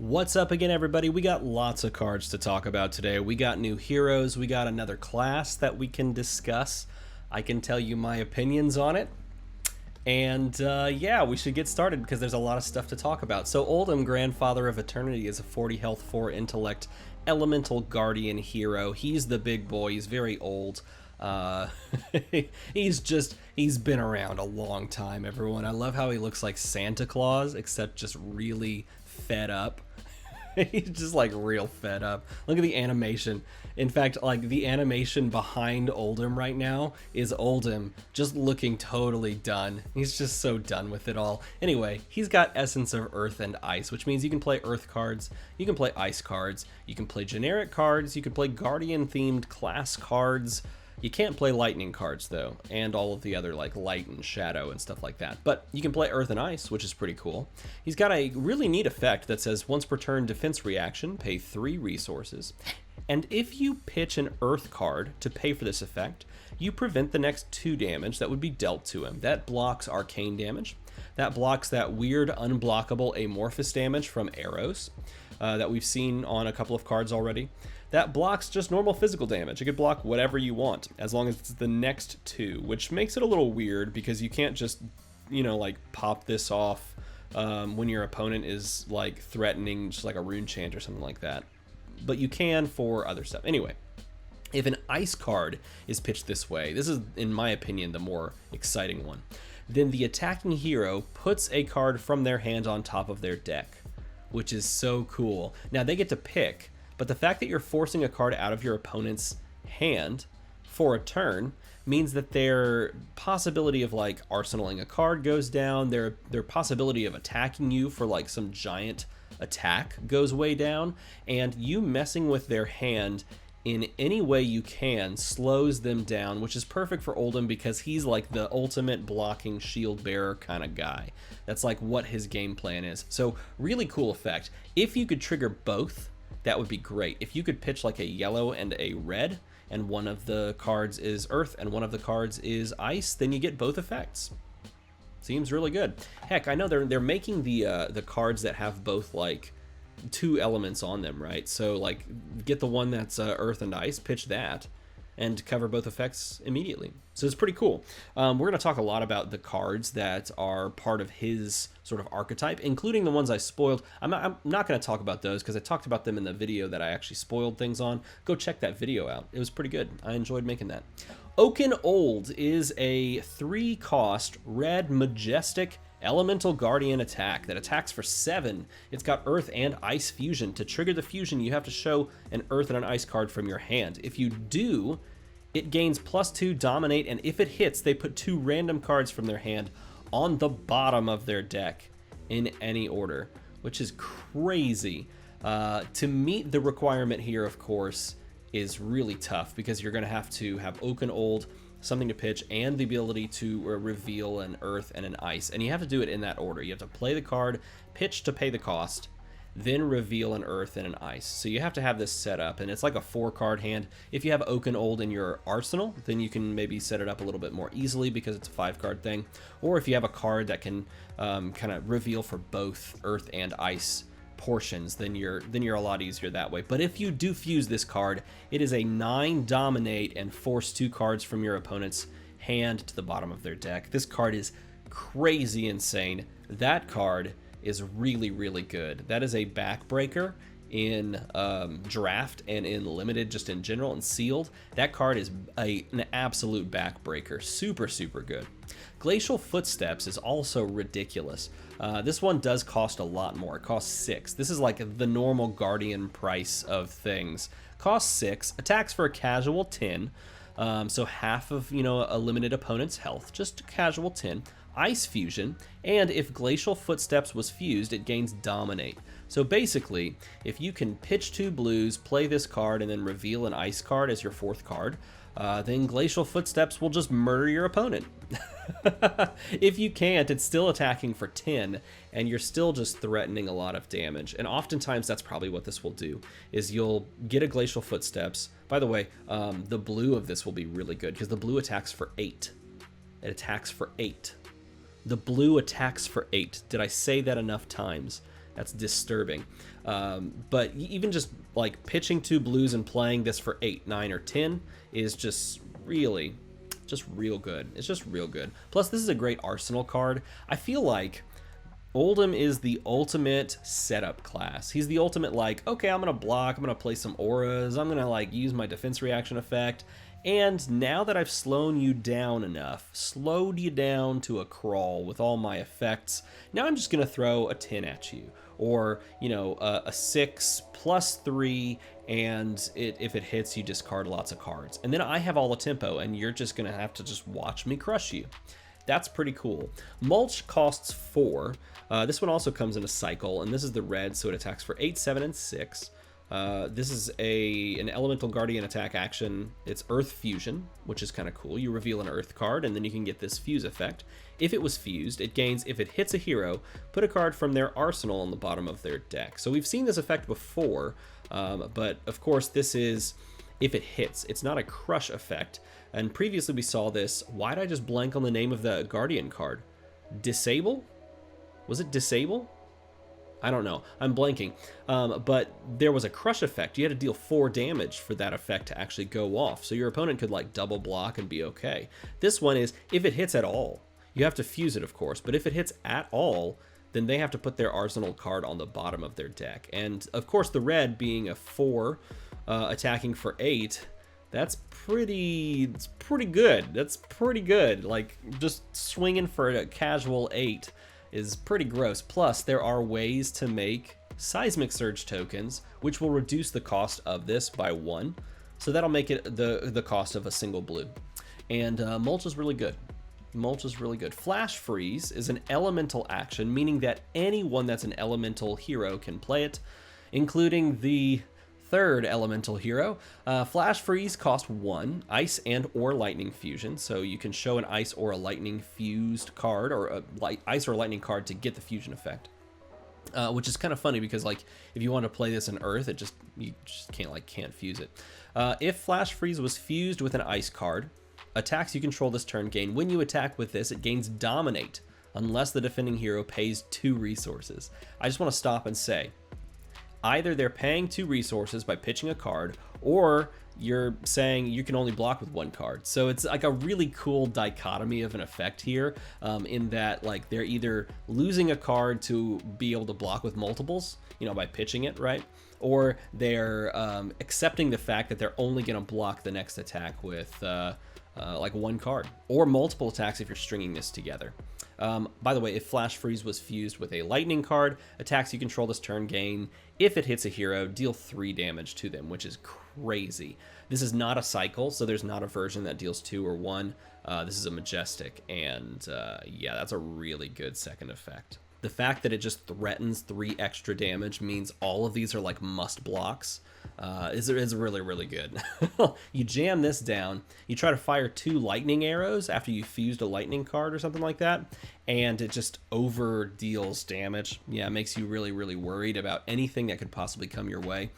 What's up again, everybody? We got lots of cards to talk about today. We got new heroes, we got another class that we can discuss. I can tell you my opinions on it. And yeah, we should get started because there's a lot of stuff to talk about. So Oldhim, Grandfather of Eternity, is a 40 health, 4 intellect, elemental guardian hero. He's the big boy, he's very old. He's been around a long time, everyone. I love how he looks like Santa Claus, except just really fed up. He's just like real fed up. Look at the animation. In fact, like the animation behind Oldhim right now is Oldhim just looking totally done. He's just so done with it all. Anyway, he's got Essence of Earth and Ice, which means you can play Earth cards, you can play Ice cards, you can play generic cards, you can play Guardian themed class cards. You can't play lightning cards though, and all of the other like light and shadow and stuff like that. But you can play earth and ice, which is pretty cool. He's got a really neat effect that says once per turn defense reaction, pay 3 resources. And if you pitch an earth card to pay for this effect, you prevent the next 2 damage that would be dealt to him. That blocks arcane damage. That blocks that weird unblockable amorphous damage from arrows that we've seen on a couple of cards already. That blocks just normal physical damage. It could block whatever you want, as long as it's the next 2, which makes it a little weird because you can't just, you know, like pop this off when your opponent is like threatening just like a rune chant or something like that. But you can for other stuff. Anyway, if an ice card is pitched this way, this is, in my opinion, the more exciting one, then the attacking hero puts a card from their hand on top of their deck, which is so cool. Now they get to pick, but the fact that you're forcing a card out of your opponent's hand for a turn means that their possibility of like arsenaling a card goes down, their possibility of attacking you for like some giant attack goes way down, and you messing with their hand in any way you can slows them down, which is perfect for Oldhim because he's like the ultimate blocking shield bearer kind of guy. That's like what his game plan is. So really cool effect. If you could trigger both, that would be great. If you could pitch like a yellow and a red, and one of the cards is earth and one of the cards is ice, then you get both effects. Seems really good. Heck, I know they're making the cards that have both like 2 elements on them, right? So like get the one that's earth and ice, pitch that, and cover both effects immediately. So it's pretty cool. We're going to talk a lot about the cards that are part of his sort of archetype, including the ones I spoiled. I'm not going to talk about those because I talked about them in the video that I actually spoiled things on. Go check that video out. It was pretty good. I enjoyed making that. Oaken Old is a 3-cost red majestic elemental guardian attack that attacks for 7. It's got earth and ice fusion. To trigger the fusion, you have to show an earth and an ice card from your hand. If you do, it gains +2 dominate, and if it hits, they put 2 random cards from their hand on the bottom of their deck in any order, which is crazy. To meet the requirement here, of course, is really tough because you're going to have Oaken Old, something to pitch, and the ability to reveal an earth and an ice, and you have to do it in that order. You have to play the card, pitch to pay the cost, then reveal an earth and an ice. So you have to have this set up, and it's like a 4-card hand. If you have Oaken Old in your arsenal, then you can maybe set it up a little bit more easily because it's a 5-card thing. Or if you have a card that can kind of reveal for both earth and ice portions, then you're a lot easier that way. But if you do fuse this card, it is a 9 dominate and force 2 cards from your opponent's hand to the bottom of their deck. This card is crazy insane. That card is really, really good. That is a backbreaker in draft and in limited, just in general, and sealed. That card is an absolute backbreaker. Super, super good. Glacial Footsteps is also ridiculous. This one does cost a lot more. It costs 6. This is like the normal Guardian price of things. Costs 6, attacks for a casual 10, so half of, you know, a limited opponent's health, just a casual 10. Ice fusion, and if Glacial Footsteps was fused, it gains dominate. So basically, if you can pitch 2 blues, play this card, and then reveal an ice card as your 4th card, then Glacial Footsteps will just murder your opponent. If you can't, it's still attacking for 10, and you're still just threatening a lot of damage. And oftentimes that's probably what this will do, is you'll get a Glacial Footsteps. By the way, the blue of this will be really good, because the blue attacks for 8. It attacks for 8. The blue attacks for 8. Did I say that enough times? That's disturbing. But even just like pitching 2 blues and playing this for 8, 9, or 10 is just really, just real good. It's just real good. Plus, this is a great arsenal card. I feel like Oldhim is the ultimate setup class. He's the ultimate like, okay, I'm gonna block, I'm gonna play some auras, I'm gonna like use my defense reaction effect, and now that I've slowed you down enough, slowed you down to a crawl with all my effects, now I'm just gonna throw a 10 at you, or you know, a 6 plus 3, and if it hits, you discard lots of cards, and then I have all the tempo, and you're just gonna have to just watch me crush you. That's pretty cool. Mulch costs 4. This one also comes in a cycle, and this is the red, so it attacks for 8, 7, and 6. This is an Elemental Guardian attack action. It's Earth Fusion, which is kind of cool. You reveal an Earth card, and then you can get this fuse effect. If it was fused, it gains, if it hits a hero, put a card from their arsenal on the bottom of their deck. So we've seen this effect before, but of course this is if it hits. It's not a crush effect. And previously we saw this. Why did I just blank on the name of the Guardian card? Disable? Was it Disable? I don't know. I'm blanking. But there was a crush effect. You had to deal 4 damage for that effect to actually go off. So your opponent could like double block and be okay. This one is if it hits at all. You have to fuse it, of course. But if it hits at all, then they have to put their arsenal card on the bottom of their deck. And of course the red being a 4, attacking for 8, it's pretty good. That's pretty good. Like, just swinging for a casual 8 is pretty gross. Plus, there are ways to make Seismic Surge tokens, which will reduce the cost of this by 1. So that'll make it the cost of a single blue. And Mulch is really good. Mulch is really good. Flash Freeze is an elemental action, meaning that anyone that's an elemental hero can play it, including the 3rd elemental hero. Flash Freeze cost 1, ice and or lightning fusion, so you can show an ice or a lightning fused card, or a ice or a lightning card to get the fusion effect. Which is kind of funny because like if you want to play this in Earth, you just can't fuse it. If Flash Freeze was fused with an ice card, attacks you control this turn gain. When you attack with this, it gains Dominate unless the defending hero pays 2 resources. I just want to stop and say, either they're paying 2 resources by pitching a card, or you're saying you can only block with 1 card. So it's like a really cool dichotomy of an effect here, in that like they're either losing a card to be able to block with multiples, you know, by pitching it, right? Or they're accepting the fact that they're only going to block the next attack with like 1 card, or multiple attacks if you're stringing this together. By the way, if Flash Freeze was fused with a lightning card, attacks you control this turn gain, if it hits a hero, deal 3 damage to them, which is crazy. This is not a cycle, so there's not a version that deals 2 or 1. This is a Majestic, and yeah, that's a really good second effect. The fact that it just threatens 3 extra damage means all of these are like must blocks. Is really, really good. You jam this down, you try to fire 2 lightning arrows after you fused a lightning card or something like that, and it just over deals damage. Yeah, it makes you really, really worried about anything that could possibly come your way.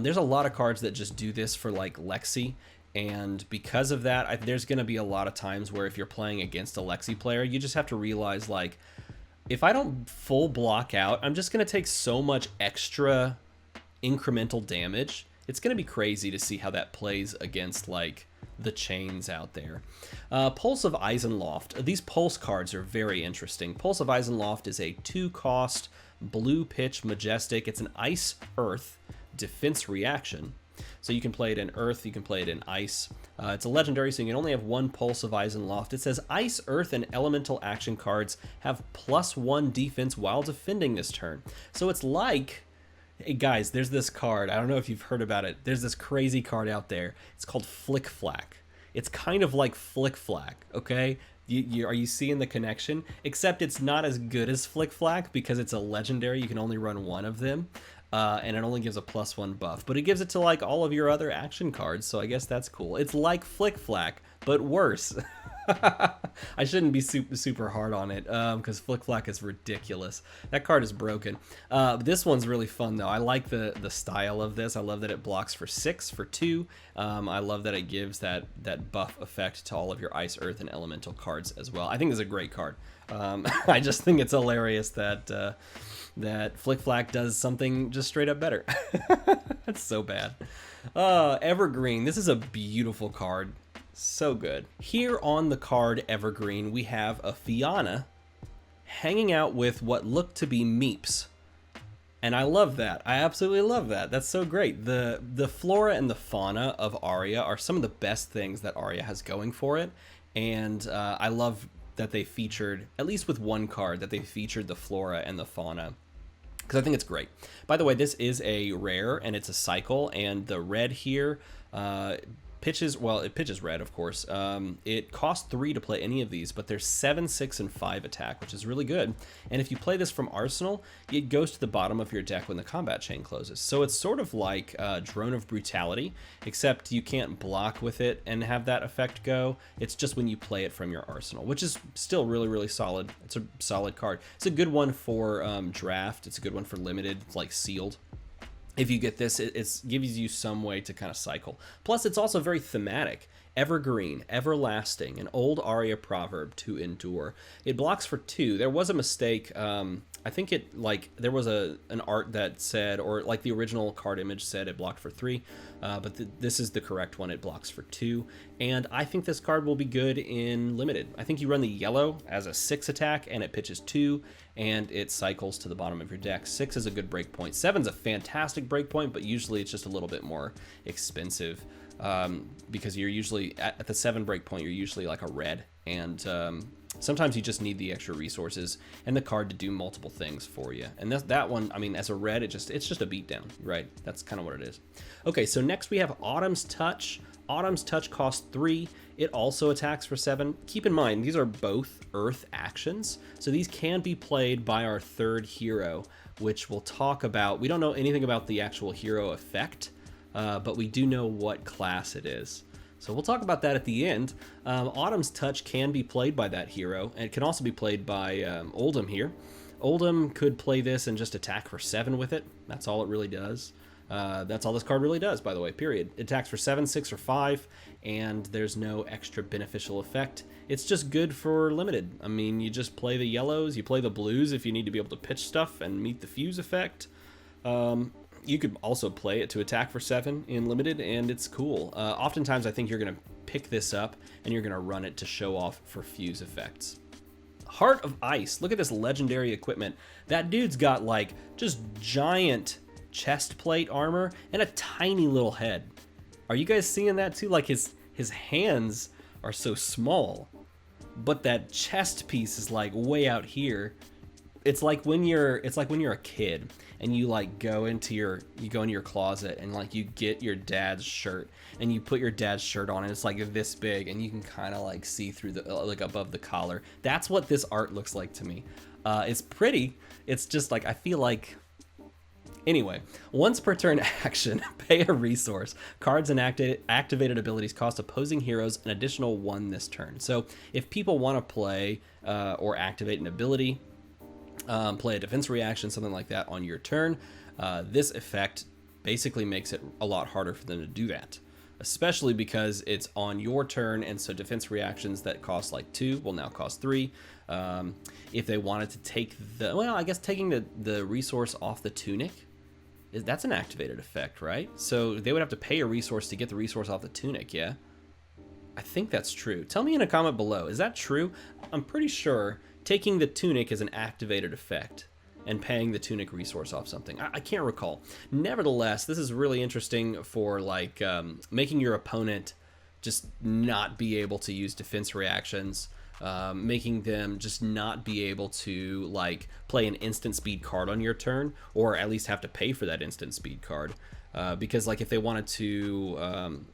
There's a lot of cards that just do this for like Lexi, and because of that, there's going to be a lot of times where if you're playing against a Lexi player, you just have to realize like, if I don't full block out, I'm just going to take so much extra incremental damage. It's going to be crazy to see how that plays against like the chains out there. Pulse of Eisenloft. These pulse cards are very interesting. Pulse of Eisenloft is a 2-cost blue pitch Majestic. It's an ice earth defense reaction. So you can play it in Earth, you can play it in Ice. It's a legendary, so you can only have 1 Pulse of Eisenloft. It says Ice, Earth, and Elemental action cards have +1 defense while defending this turn. So it's like, hey guys, there's this card. I don't know if you've heard about it. There's this crazy card out there. It's called Flick Flack. It's kind of like Flick Flack, okay? Are you seeing the connection? Except it's not as good as Flick Flack because it's a legendary. You can only run 1 of them. And it only gives a +1 buff, but it gives it to like all of your other action cards, so I guess that's cool. It's like Flick Flack, but worse. I shouldn't be super hard on it because Flick Flack is ridiculous. That card is broken. This one's really fun though. I like the style of this. I love that it blocks for 6 for 2. I love that it gives that buff effect to all of your Ice, Earth, and Elemental cards as well. I think it's a great card. I just think it's hilarious that that Flick Flack does something just straight up better. That's so bad. Evergreen. This is a beautiful card. So good. Here on the card Evergreen, we have a Fianna hanging out with what look to be Meeps. And I love that. I absolutely love that. That's so great. The flora and the fauna of Aria are some of the best things that Aria has going for it. And I love that they featured, at least with one card, that they featured the flora and the fauna, because I think it's great. By the way, this is a rare and it's a cycle, and the red here pitches, well, it pitches red, of course. It costs 3 to play any of these, but there's 7, 6, and 5 attack, which is really good. And if you play this from Arsenal, it goes to the bottom of your deck when the combat chain closes. So it's sort of like Drone of Brutality, except you can't block with it and have that effect go. It's just when you play it from your Arsenal, which is still really, really solid. It's a solid card. It's a good one for draft. It's a good one for limited, like sealed. If you get this, it gives you some way to kind of cycle. Plus, it's also very thematic. Evergreen, everlasting, an old Aria proverb to endure. It blocks for 2. There was a mistake. I think there was an art that said, or like the original card image said it blocked for 3, but this is the correct one. It blocks for 2, and I think this card will be good in limited. I think you run the yellow as a 6 attack, and it pitches 2, and it cycles to the bottom of your deck. 6 is a good break point. 7's a fantastic break point, but usually it's just a little bit more expensive. Because you're usually at the 7 break point, you're usually like a red, and sometimes you just need the extra resources and the card to do multiple things for you. And that one, I mean, as a red, it's just a beatdown, right? That's kind of what it is. Okay, so next we have Autumn's Touch. Autumn's Touch costs 3. It also attacks for 7. Keep in mind, these are both Earth actions, so these can be played by our 3rd hero, which we'll talk about. We don't know anything about the actual hero effect, but we do know what class it is. So we'll talk about that at the end. Autumn's Touch can be played by that hero, and it can also be played by Oldham here. Oldham could play this and just attack for 7 with it. That's all it really does. That's all this card really does, by the way, period. It attacks for 7, 6, or 5, and there's no extra beneficial effect. It's just good for limited. I mean, you just play the yellows, you play the blues if you need to be able to pitch stuff and meet the fuse effect. You could also play it to attack for 7 in limited, and it's cool. Oftentimes, I think you're going to pick this up, and you're going to run it to show off for fuse effects. Heart of Ice. Look at this legendary equipment. That dude's got, like, just giant chest plate armor and a tiny little head. Are you guys seeing that, too? Like, his hands are so small, but that chest piece is, like, way out here. It's like when you're a kid and you like go into your closet and like you get your dad's shirt and you put your dad's shirt on and it's like this big and you can kind of like see through the like above the collar. That's what this art looks like to me. It's pretty. It's just like I feel like. Anyway, once per turn action, pay a resource. Cards and activated abilities cost opposing heroes an additional 1 this turn. So if people want to play or activate an ability, play a defense reaction, something like that on your turn, this effect basically makes it a lot harder for them to do that, especially because it's on your turn, and so defense reactions that cost like 2 will now cost 3. If they wanted to take I guess taking the resource off the tunic, that's an activated effect, right? So they would have to pay a resource to get the resource off the tunic, yeah? I think that's true. Tell me in a comment below, is that true? I'm pretty sure taking the tunic is an activated effect and paying the tunic resource off something. I can't recall. Nevertheless, this is really interesting for like making your opponent just not be able to use defense reactions, making them just not be able to like play an instant speed card on your turn, or at least have to pay for that instant speed card. Because like if they wanted to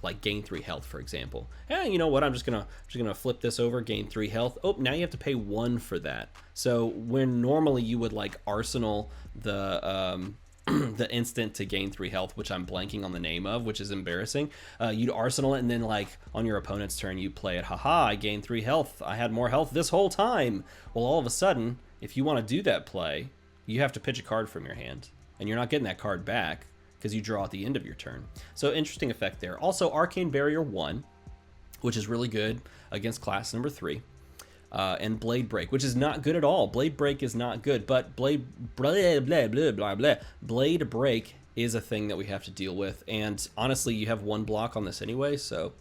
like gain 3 health, for example. You know what? I'm just gonna flip this over, gain 3 health. Oh, now you have to pay 1 for that. So when normally you would like arsenal the the instant to gain 3 health, which I'm blanking on the name of, which is embarrassing. You'd arsenal it, and then like on your opponent's turn, you play it. Haha, I gained 3 health. I had more health this whole time. Well, all of a sudden, if you want to do that play, you have to pitch a card from your hand, and you're not getting that card back because you draw at the end of your turn. So interesting effect there. Also, Arcane Barrier 1, which is really good against class number 3. And Blade Break, which is not good at all. Blade Break is not good, but Blade Break is a thing that we have to deal with. And honestly, you have 1 block on this anyway, so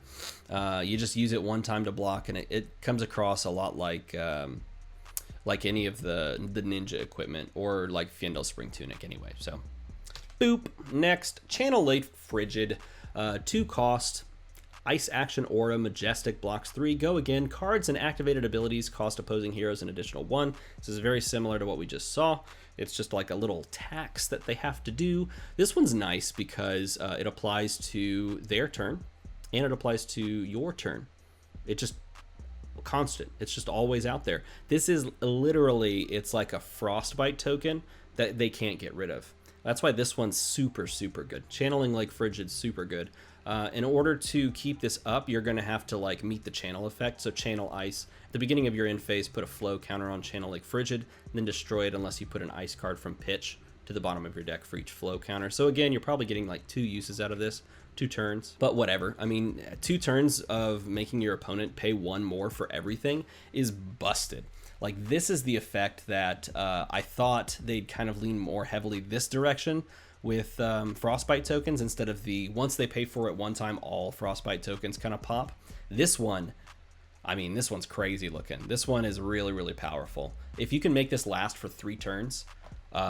you just use it 1 time to block, and it comes across a lot like any of the ninja equipment or like Fyendel Spring Tunic anyway. So, boop. Next, Channel Late Frigid, 2 cost. Ice Action Aura Majestic blocks 3. Go again. Cards and activated abilities cost opposing heroes an additional 1. This is very similar to what we just saw. It's just like a little tax that they have to do. This one's nice because it applies to their turn and it applies to your turn. It just constant. It's just always out there. This is literally, it's like a Frostbite token that they can't get rid of. That's why this one's super, super good. Channeling Lake Frigid's super good. In order to keep this up, you're going to have to like meet the channel effect. So channel Ice. At the beginning of your end phase, put a flow counter on Channel Lake Frigid, and then destroy it unless you put an ice card from pitch to the bottom of your deck for each flow counter. So again, you're probably getting like 2 uses out of this, 2 turns. But whatever. I mean, 2 turns of making your opponent pay 1 more for everything is busted. Like, this is the effect that I thought they'd kind of lean more heavily this direction with Frostbite tokens instead of the once they pay for it 1 time, all Frostbite tokens kind of pop. This one, I mean, this one's crazy looking. This one is really, really powerful. If you can make this last for 3 turns,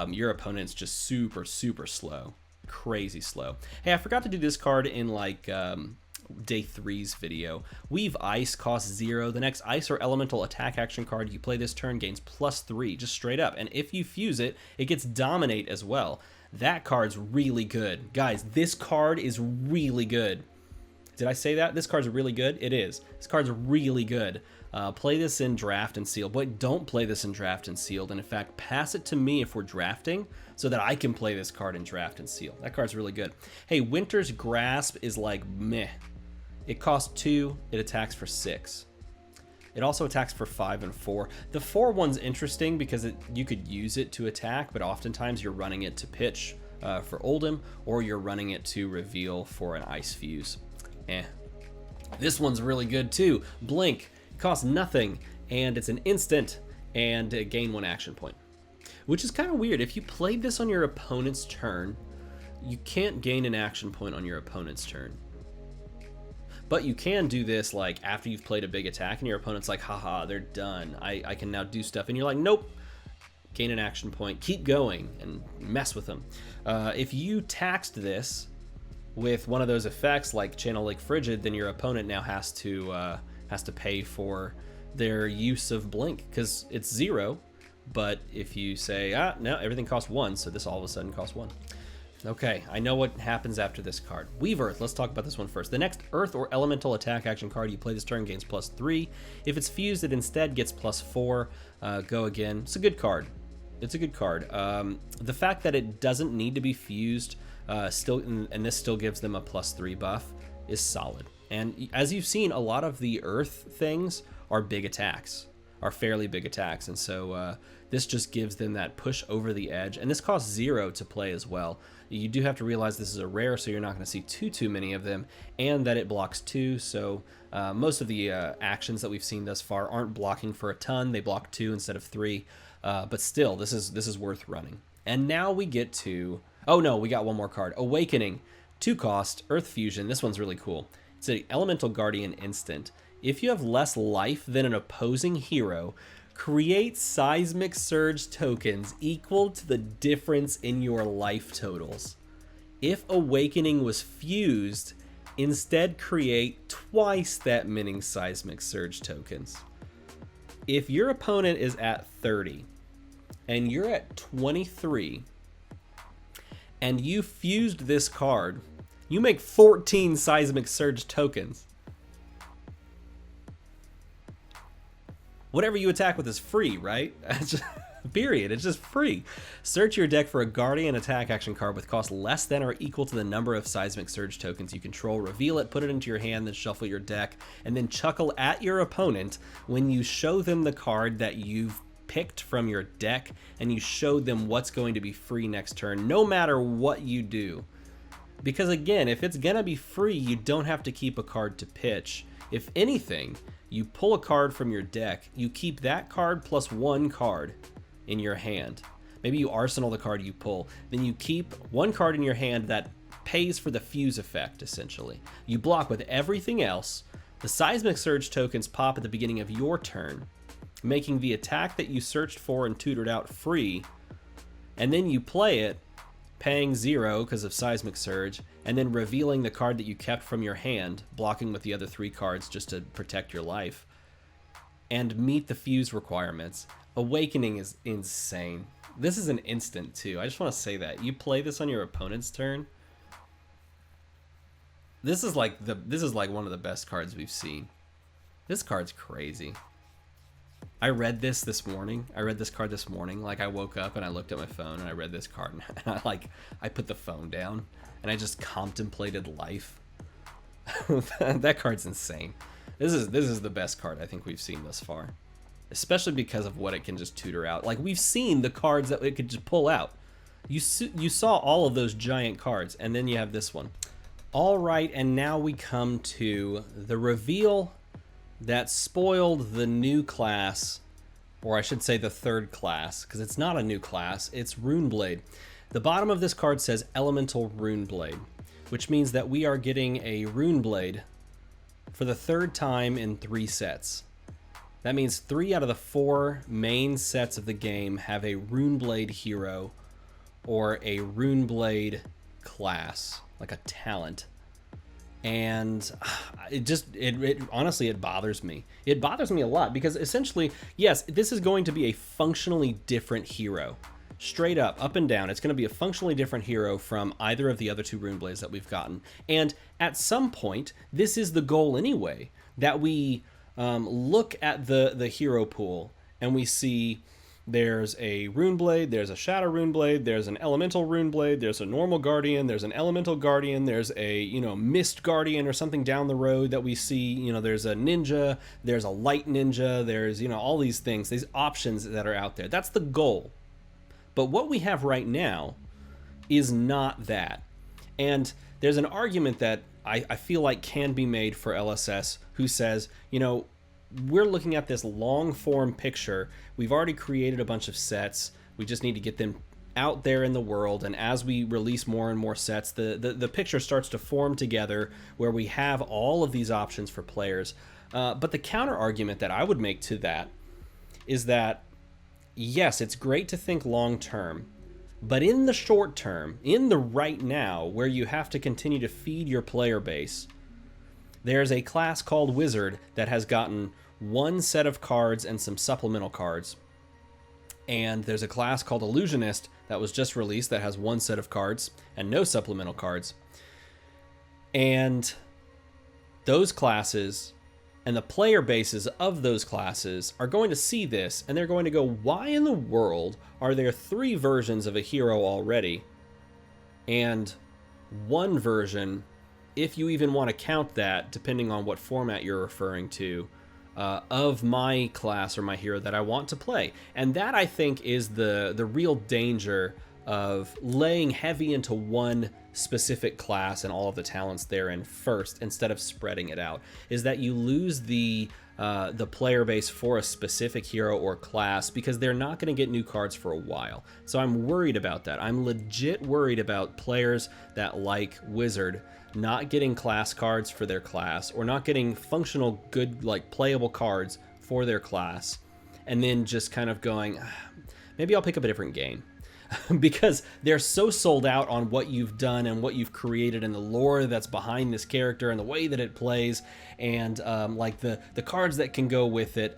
your opponent's just super, super slow. Crazy slow. Hey, I forgot to do this card in like day 3's video. Weave Ice costs 0. The next ice or elemental attack action card you play this turn gains +3, just straight up. And if you fuse it, it gets Dominate as well. That card's really good. Guys, this card is really good. Did I say that? This card's really good? It is. This card's really good. Play this in Draft and Sealed. But don't play this in Draft and Sealed. And in fact, pass it to me if we're drafting so that I can play this card in Draft and Sealed. That card's really good. Hey, Winter's Grasp is like meh. It costs 2. It attacks for 6. It also attacks for 5 and 4. The 4 one's interesting because you could use it to attack, but oftentimes you're running it to pitch for Oldhim, or you're running it to reveal for an Ice Fuse. This one's really good too. Blink. It costs nothing, and it's an instant, and gain 1 action point. Which is kind of weird. If you played this on your opponent's turn, you can't gain an action point on your opponent's turn. But you can do this like after you've played a big attack and your opponent's like, haha, they're done. I can now do stuff. And you're like, nope. Gain an action point. Keep going and mess with them. If you taxed this with one of those effects like Channel Lake Frigid, then your opponent now has to pay for their use of Blink because it's 0. But if you say, no, everything costs 1, so this all of a sudden costs 1. Okay, I know what happens after this card. Weave Earth, let's talk about this one first. The next Earth or Elemental attack action card you play this turn gains +3. If it's fused, it instead gets +4. Go again. It's a good card. It's a good card. The fact that it doesn't need to be fused, and this still gives them a +3 buff, is solid. And as you've seen, a lot of the Earth things are big attacks, are fairly big attacks, and so this just gives them that push over the edge. And this costs 0 to play as well. You do have to realize this is a rare, so you're not going to see too many of them, and that it blocks 2. So most of the actions that we've seen thus far aren't blocking for a ton. They block 2 instead of 3, but still, this is worth running. And now we get to, oh no, we got one more card. Awakening, 2 cost, Earth Fusion. This one's really cool. It's an Elemental Guardian instant. If you have less life than an opposing hero, create Seismic Surge tokens equal to the difference in your life totals. If Awakening was fused, instead create twice that many Seismic Surge tokens. If your opponent is at 30 and you're at 23 and you fused this card, you make 14 Seismic Surge tokens. Whatever you attack with is free, right? Period. It's just free. Search your deck for a Guardian attack action card with cost less than or equal to the number of Seismic Surge tokens you control. Reveal it, put it into your hand, then shuffle your deck, and then chuckle at your opponent when you show them the card that you've picked from your deck, and you show them what's going to be free next turn, no matter what you do. Because again, if it's gonna be free, you don't have to keep a card to pitch. If anything, you pull a card from your deck, you keep that card plus one card in your hand. Maybe you arsenal the card you pull, then you keep one card in your hand that pays for the fuse effect, essentially. You block with everything else, the Seismic Surge tokens pop at the beginning of your turn, making the attack that you searched for and tutored out free, and then you play it, paying 0 because of Seismic Surge, and then revealing the card that you kept from your hand, blocking with the other 3 cards just to protect your life, and meet the fuse requirements. Awakening is insane. This is an instant too. I just want to say that. You play this on your opponent's turn. This is like one of the best cards we've seen. This card's crazy. I read this morning. I read this card this morning. Like, I woke up and I looked at my phone and I read this card, and I put the phone down and I just contemplated life. That card's insane. This is the best card I think we've seen thus far, especially because of what it can just tutor out. Like, we've seen the cards that it could just pull out. You saw all of those giant cards, and then you have this one. All right, and now we come to the reveal that spoiled the new class, or I should say the third class, because it's not a new class, it's Runeblade. The bottom of this card says Elemental Runeblade, which means that we are getting a Runeblade for the third time in 3 sets. That means 3 out of the 4 main sets of the game have a Runeblade hero or a Runeblade class, like a talent. And it honestly, it bothers me. It bothers me a lot because essentially, yes, this is going to be a functionally different hero. Straight up and down, it's going to be a functionally different hero from either of the other 2 Runeblades that we've gotten. And at some point, this is the goal anyway, that we look at the hero pool and we see there's a Runeblade, there's a Shadow Runeblade, there's an Elemental Runeblade, there's a normal Guardian, there's an Elemental Guardian, there's a, Mist Guardian or something down the road that we see, there's a Ninja, there's a Light Ninja, there's, all these things, these options that are out there. That's the goal. But what we have right now is not that. And there's an argument that I feel like can be made for LSS who says, we're looking at this long form picture. We've already created a bunch of sets. We just need to get them out there in the world. And as we release more and more sets, the picture starts to form together where we have all of these options for players. But the counter argument that I would make to that is that, yes, it's great to think long term, but in the short term, in the right now, where you have to continue to feed your player base, there's a class called Wizard that has gotten 1 set of cards and some supplemental cards. And there's a class called Illusionist that was just released that has 1 set of cards and no supplemental cards. And those classes and the player bases of those classes are going to see this, and they're going to go, why in the world are there 3 versions of a hero already and 1 version, if you even want to count that, depending on what format you're referring to, of my class or my hero that I want to play? And that, I think, is the real danger of laying heavy into one specific class and all of the talents therein first instead of spreading it out, is that you lose the player base for a specific hero or class because they're not going to get new cards for a while. So I'm worried about that. I'm legit worried about players that like Wizard not getting class cards for their class, or not getting functional, good, like playable cards for their class, and then just kind of going, maybe I'll pick up a different game. Because they're so sold out on what you've done and what you've created and the lore that's behind this character and the way that it plays, and like the cards that can go with it,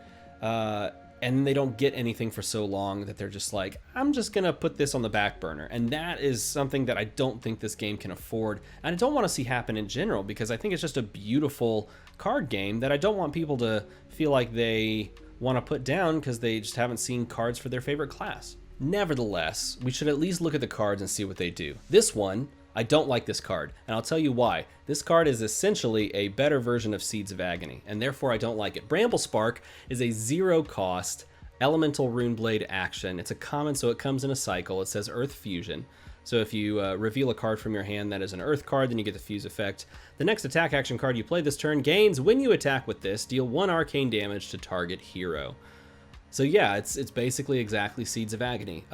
and they don't get anything for so long that they're just like, I'm just gonna put this on the back burner. And that is something that I don't think this game can afford, and I don't want to see happen in general, because I think it's just a beautiful card game that I don't want people to feel like they want to put down because they just haven't seen cards for their favorite class. Nevertheless, we should at least look at the cards and see what they do. This one, I don't like this card, and I'll tell you why. This card is essentially a better version of Seeds of Agony, and therefore I don't like it. Bramble Spark is a 0-cost elemental Runeblade action. It's a common, so it comes in a cycle. It says Earth Fusion. So if you reveal a card from your hand that is an Earth card, then you get the Fuse effect. The next attack action card you play this turn gains, when you attack with this, deal 1 arcane damage to target hero. So yeah, it's basically exactly Seeds of Agony.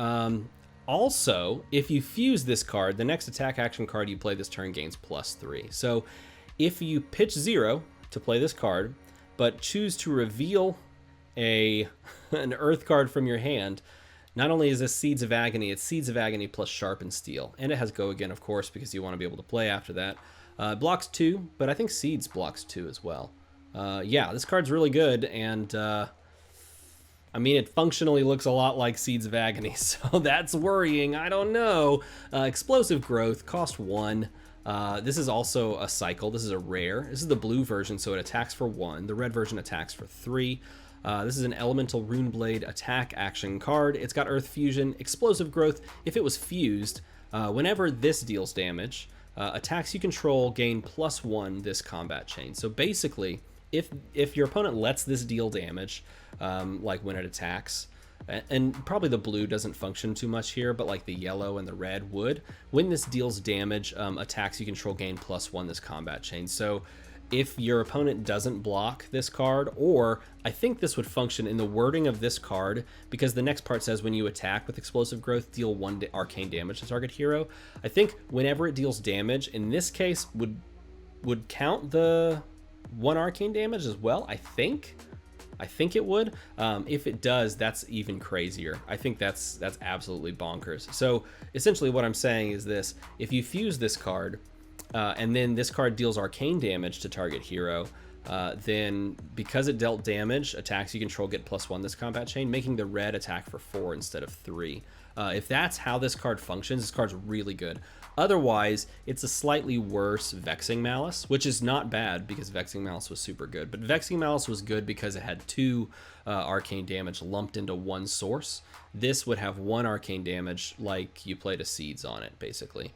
Also, if you fuse this card, the next attack action card you play this turn gains +3. So if you pitch 0 to play this card, but choose to reveal an Earth card from your hand, not only is this Seeds of Agony, it's Seeds of Agony plus Sharpened Steel. And it has Go Again, of course, because you want to be able to play after that. Blocks 2, but I think Seeds blocks 2 as well. Yeah, this card's really good, and I mean, it functionally looks a lot like Seeds of Agony, so that's worrying. I don't know. Explosive Growth, cost 1. This is also a cycle. This is a rare. This is the blue version, so it attacks for 1. The red version attacks for 3. This is an Elemental Runeblade attack action card. It's got Earth Fusion, Explosive Growth. If it was fused, whenever this deals damage, attacks you control gain +1 this combat chain. So basically, if your opponent lets this deal damage, like when it attacks, and probably the blue doesn't function too much here, but like the yellow and the red would, when this deals damage, attacks you control gain +1 this combat chain. So if your opponent doesn't block this card, or I think this would function in the wording of this card, because the next part says when you attack with Explosive Growth, deal 1 arcane damage to target hero. I think whenever it deals damage, in this case, would count the 1 arcane damage as well, I think it would. If it does, that's even crazier. I think that's absolutely bonkers. So essentially what I'm saying is this: if you fuse this card, and then this card deals arcane damage to target hero, then because it dealt damage, attacks you control get +1 this combat chain, making the red attack for 4 instead of 3. If that's how this card functions, this card's really good. Otherwise, it's a slightly worse Vexing Malice, which is not bad because Vexing Malice was super good. But Vexing Malice was good because it had 2 arcane damage lumped into 1 source. This would have 1 arcane damage, like you played a Seeds on it, basically.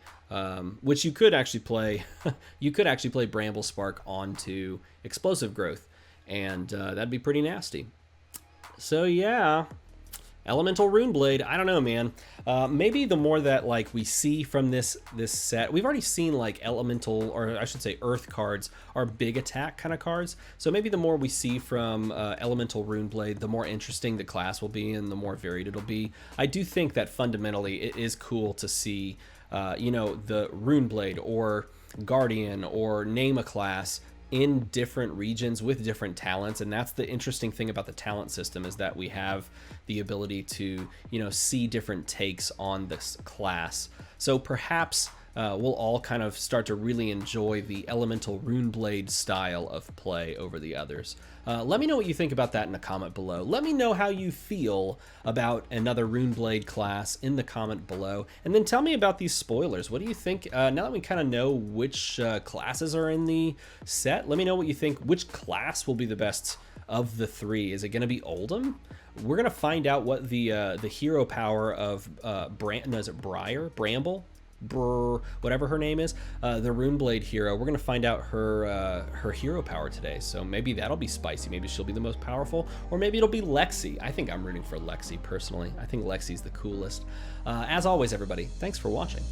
Which you could actually play. You could actually play Bramble Spark onto Explosive Growth, and that'd be pretty nasty. So yeah. Elemental Runeblade, I don't know, man. Maybe the more that like we see from this set, we've already seen like elemental, or I should say earth cards are big attack kind of cards. So maybe the more we see from Elemental Runeblade, the more interesting the class will be and the more varied it'll be. I do think that fundamentally it is cool to see, you know, the Runeblade or Guardian or name a class in different regions with different talents. And that's the interesting thing about the talent system, is that we have the ability to, you know, see different takes on this class. So perhaps we'll all kind of start to really enjoy the Elemental Runeblade style of play over the others. Let me know what you think about that in the comment below. Let me know how you feel about another Runeblade class in the comment below. And then tell me about these spoilers. What do you think? Now that we kind of know which classes are in the set, let me know what you think. Which class will be the best of the 3? Is it going to be Oldham? We're going to find out what the hero power of Bramble? Whatever her name is, the Runeblade hero. We're gonna find out her hero power today, so maybe that'll be spicy. Maybe she'll be the most powerful, or maybe it'll be Lexi. I think I'm rooting for Lexi personally. I think Lexi's the coolest. As always, everybody, thanks for watching.